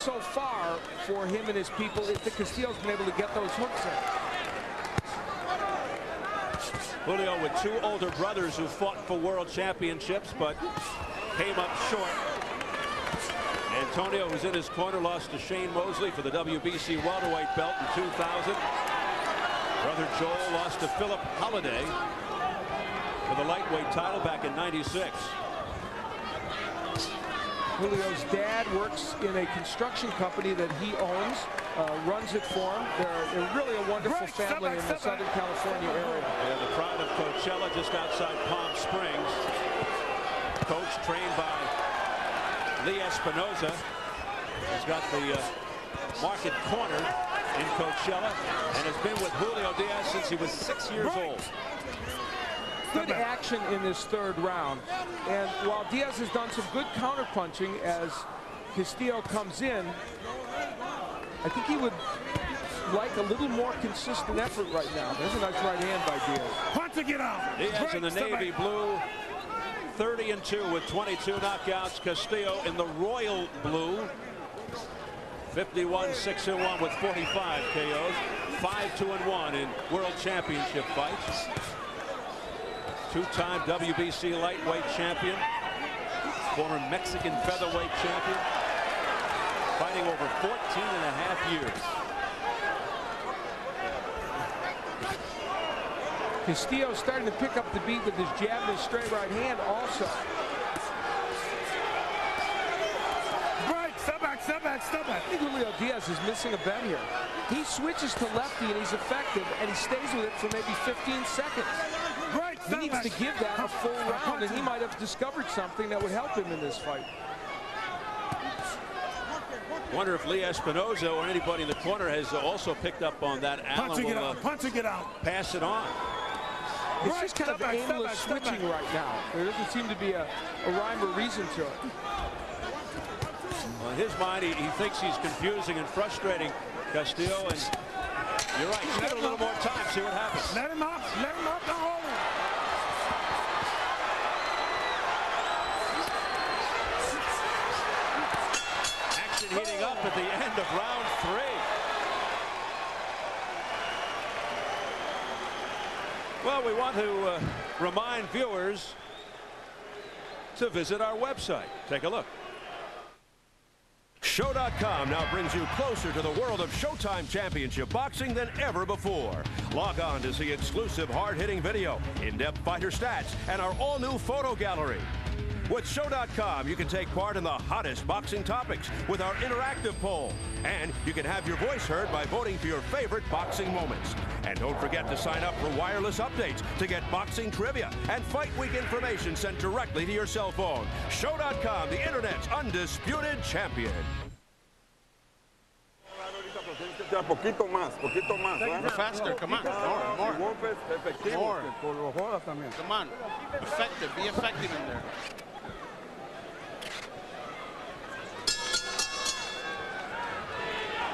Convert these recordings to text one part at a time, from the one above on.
So far for him and his people is that Castillo's been able to get those hooks in. Julio with two older brothers who fought for world championships but came up short. Antonio, who's in his corner, lost to Shane Mosley for the WBC welterweight belt in 2000. Brother Joel lost to Philip Holliday for the lightweight title back in '96. Julio's dad works in a construction company that he owns, runs it for him. They're really a wonderful family in the Southern California area. Yeah, the pride of Coachella, just outside Palm Springs. Coach trained by Lee Espinoza. He's got the market corner in Coachella and has been with Julio Diaz since he was 6 years old. Good action in this third round, and while Diaz has done some good counterpunching as Castillo comes in, I think he would like a little more consistent effort right now. There's a nice right hand by Diaz. Punch to get out. Diaz in the navy blue, 30-2 with 22 knockouts. Castillo in the royal blue, 51-6-1 with 45 KOs, 5-2-1 in world championship fights. Two-time WBC lightweight champion, former Mexican featherweight champion, fighting over 14.5 years. Castillo starting to pick up the beat with his jab and his straight right hand also. Right, step back, step back, step back. I think Julio Diaz is missing a bet here. He switches to lefty and he's effective, and he stays with it for maybe 15 seconds. Right, he needs to give that a full round, and he might have discovered something that would help him in this fight. Wonder if Lee Espinoza or anybody in the corner has also picked up on that. Punch to get out. Punch to get out. Pass it on. It's just kind of aimless switching right now. There doesn't seem to be a rhyme or reason to it. Well, in his mind, he thinks he's confusing and frustrating Castillo, and you're right. Just give it a little more time, see what happens. Let him up. Let him up. Don't hold him. Action heating up at the end of round 3. Well, we want to remind viewers to visit our website. Take a look. Show.com now brings you closer to the world of Showtime Championship Boxing than ever before. Log on to see exclusive hard-hitting video, in-depth fighter stats, and our all-new photo gallery. With Show.com, you can take part in the hottest boxing topics with our interactive poll. And you can have your voice heard by voting for your favorite boxing moments. And don't forget to sign up for wireless updates to get boxing trivia and fight week information sent directly to your cell phone. Show.com, the Internet's undisputed champion. Poquito más, faster, come on, more. Come on, effective, be effective in there.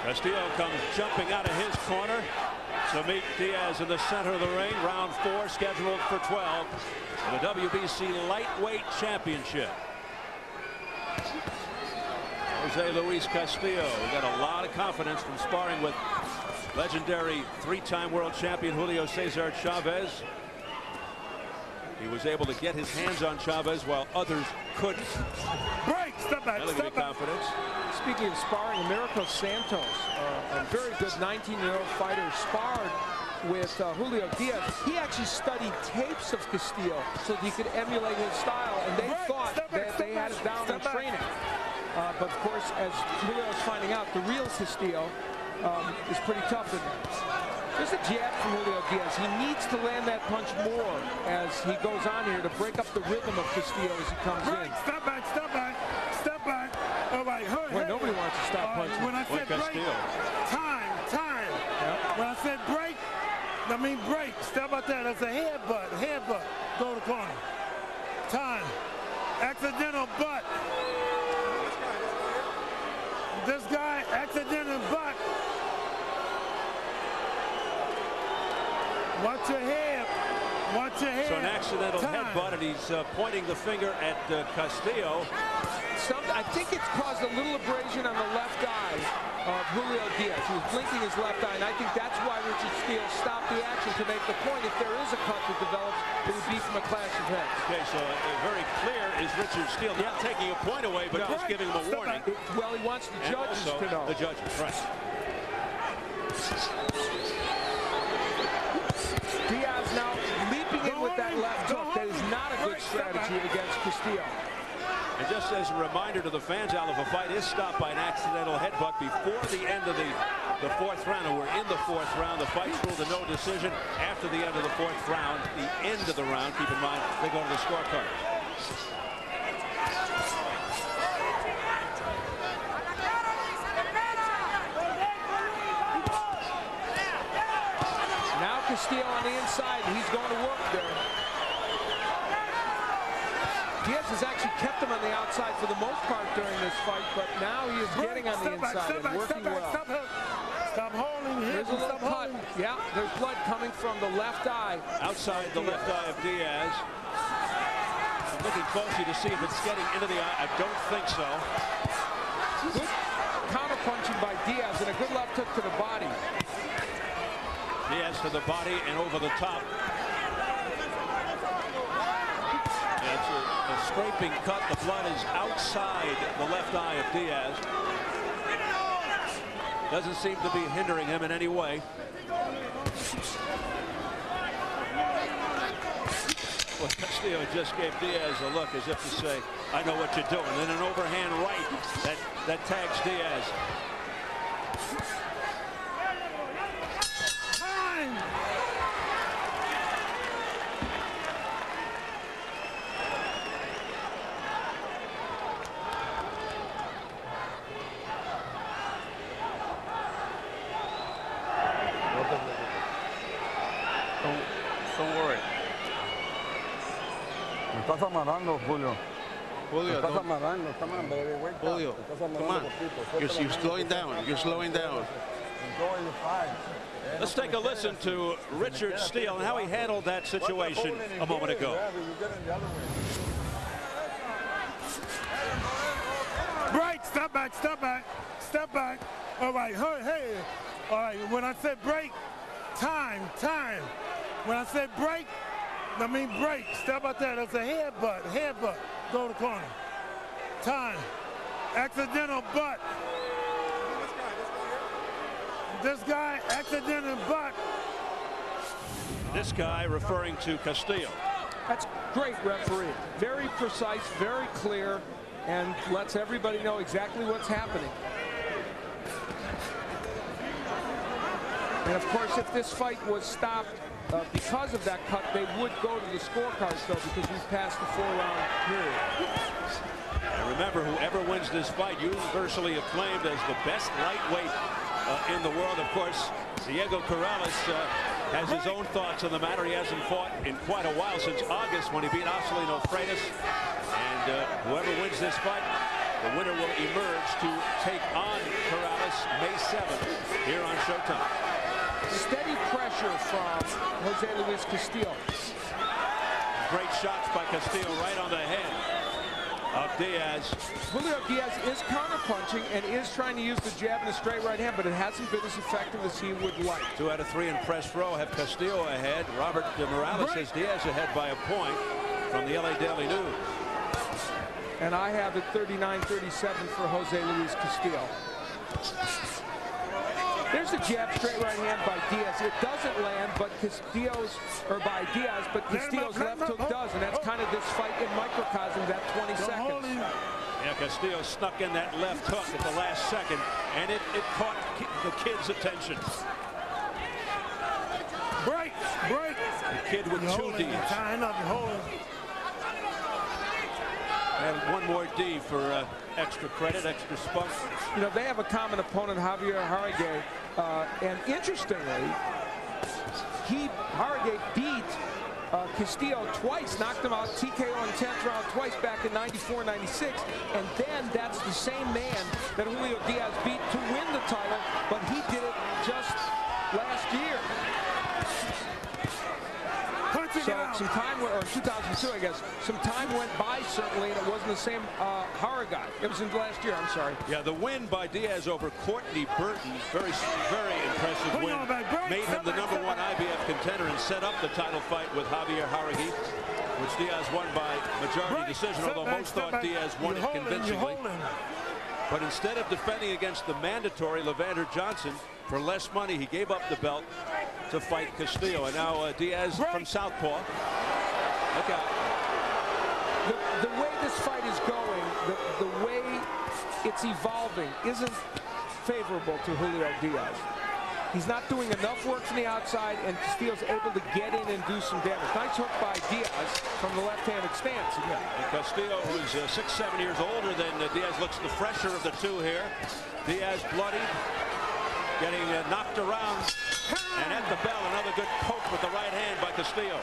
Castillo comes jumping out of his corner. So meet Diaz in the center of the ring. Round 4 scheduled for 12 for the WBC lightweight championship. Jose Luis Castillo got a lot of confidence from sparring with legendary 3-time world champion Julio Cesar Chavez. He was able to get his hands on Chavez while others couldn't. Break, step back, step back. Confidence. Speaking of sparring, Americo Santos, a very good 19-year-old fighter, sparred with Julio Diaz. He actually studied tapes of Castillo so that he could emulate his style, and they thought that they had it down in training. But of course, as Julio is finding out, the real Castillo is pretty tough. There's a jab from Julio Diaz. He needs to land that punch more as he goes on here to break up the rhythm of Castillo as he comes in. Step back, step back, step back. All right, Boy, nobody wants to stop punching. When I said break, time. Yep. When I said break, I mean break. Step out there. That's a headbutt. Go to the corner. Time. Accidental butt. This guy, accidental butt. Watch your head. Watch your head. So an accidental headbutt, and he's pointing the finger at Castillo. I think it's caused a little abrasion on the left eye of Julio Diaz. He was blinking his left eye, and I think that's why Richard Steele stopped the action to make the point. If there is a cut that develops, it would be from a clash of heads. Okay, so very clear is Richard Steele not taking a point away, but just giving him a warning. Well, he wants the judges to know. The judges, right. Diaz now leaping in with that left hook. That is not a good strategy against Castillo. And just as a reminder to the fans, Al, if a fight is stopped by an accidental headbutt before the end of the fourth round, and we're in the fourth round, the fight's ruled a no decision. After the end of the fourth round, the end of the round, keep in mind, they go to the scorecard. Now Castillo on the inside, and he's going to work there. Diaz has actually kept him on the outside for the most part during this fight, but now he is getting on the inside and working well. Stop holding him. There's a little cut. Yeah, there's blood coming from the left eye. Outside the left eye of Diaz. I'm looking closely to see if it's getting into the eye. I don't think so. Good counter punching by Diaz and a good left hook to the body. Diaz to the body and over the top. It's a scraping cut. The blood is outside the left eye of Diaz. Doesn't seem to be hindering him in any way. Well, Castillo just gave Diaz a look as if to say, I know what you're doing. Then an overhand right that tags Diaz. Don't worry. Me estás amarrando, Julio. Julio, Estás amarrando. Come on, baby. Wake up. Julio, Estás come amarrando on. poquito. You're slowing down. You're slowing down. Enjoy your fight. Let's take a listen to Richard Steele and how he handled that situation a moment ago. Break, step back, step back, step back. All right, hey. All right, when I said break, time. When I said break, I mean break. Step out there, that's a headbutt. Go to the corner. Time. Accidental butt. This guy, accidental butt. This guy referring to Castillo. That's great referee. Very precise, very clear, and lets everybody know exactly what's happening. And of course, if this fight was stopped because of that cut, they would go to the scorecards, though, because we've passed the 4-round period. And remember, whoever wins this fight, universally acclaimed as the best lightweight in the world. Of course, Diego Corrales has his own thoughts on the matter. He hasn't fought in quite a while, since August, when he beat Marcelino Freitas. And whoever wins this fight, the winner will emerge to take on Corrales May 7th here on Showtime. Steady pressure from Jose Luis Castillo. Great shots by Castillo right on the head of Diaz. Julio Diaz is counterpunching and is trying to use the jab and the straight right hand, but it hasn't been as effective as he would like. 2 out of 3 in press row have Castillo ahead. Robert Morales has Diaz ahead by a point from the LA Daily News. And I have it 39-37 for Jose Luis Castillo. There's a jab straight right hand by Diaz. It doesn't land, but Castillo's left hook does, and that's kind of this fight in microcosm, that 20 seconds. Yeah, Castillo snuck in that left hook at the last second, and it caught the kid's attention. Break. The kid with 2 Ds. And 1 more D for extra credit, extra spunk. You know, they have a common opponent, Javier Jauregui, and interestingly, Jauregui beat Castillo twice, knocked him out TKO in 10th round twice back in 94, 96, and then that's the same man that Julio Diaz beat to win the title, but he did it just last year. So some time, or 2002, I guess, some time went by, certainly, and it wasn't the same Harrigan. It was in last year, I'm sorry. Yeah, the win by Diaz over Courtney Burton, very impressive win. Made him the #1 IBF contender and set up the title fight with Javier Jauregui, which Diaz won by majority decision, although most thought Diaz won it convincingly. But instead of defending against the mandatory Levander Johnson, for less money, he gave up the belt to fight Castillo. And now Diaz from southpaw. Look out. The way this fight is going, the way it's evolving isn't favorable to Julio Diaz. He's not doing enough work from the outside, and Castillo's able to get in and do some damage. Nice hook by Diaz from the left-handed stance again. And Castillo, who's 6-7 years older than Diaz, looks the fresher of the two here. Diaz bloodied, getting knocked around, and at the bell, another good poke with the right hand by Castillo.